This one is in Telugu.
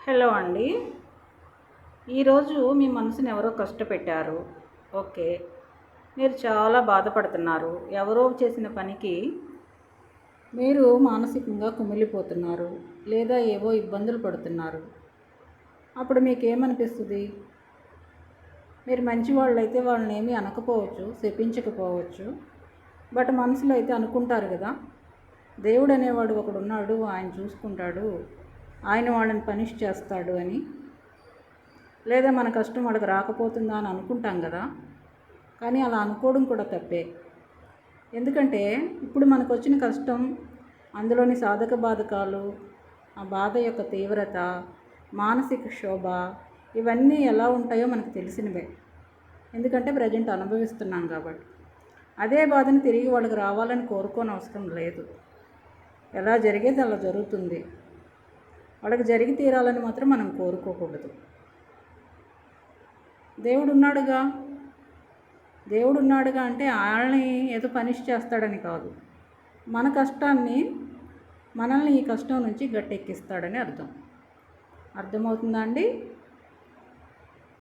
హలో అండి. ఈరోజు మీ మనసుని ఎవరో కష్టపెట్టారు. ఓకే. మీరు చాలా బాధపడుతున్నారు. ఎవరో చేసిన పనికి మీరు మానసికంగా కుమిలిపోతున్నారు, లేదా ఏవో ఇబ్బందులు పడుతున్నారు. అప్పుడు మీకేమనిపిస్తుంది? మీరు మంచి వాళ్ళైతే వాళ్ళని ఏమీ అనకపోవచ్చు, శపించకపోవచ్చు. బట్ మనసులో అయితే అనుకుంటారు కదా, దేవుడు అనేవాడు ఒకడున్నాడు, ఆయన చూసుకుంటాడు, ఆయన వాళ్ళని పనిష్ చేస్తాడు అని. లేదా మన కష్టం వాళ్ళకి రాకపోతుందా అని అనుకుంటాం కదా. కానీ అలా అనుకోవడం కూడా తప్పే. ఎందుకంటే ఇప్పుడు మనకు వచ్చిన కష్టం, అందులోని సాధక బాధకాలు, ఆ బాధ యొక్క తీవ్రత, మానసిక క్షోభ, ఇవన్నీ ఎలా ఉంటాయో మనకు తెలిసినవే. ఎందుకంటే ప్రజెంట్ అనుభవిస్తున్నాం కాబట్టి. అదే బాధను తిరిగి వాళ్ళకి రావాలని కోరుకోని అవసరం లేదు. ఎలా జరిగేది అలా జరుగుతుంది. వాళ్ళకి జరిగి తీరాలని మాత్రం మనం కోరుకోకూడదు. దేవుడున్నాడుగా అంటే వాళ్ళని ఏదో పనిష్ చేస్తాడని కాదు. మన కష్టాన్ని, మనల్ని ఈ కష్టం నుంచి గట్టెక్కిస్తాడని అర్థమవుతుందా అండి?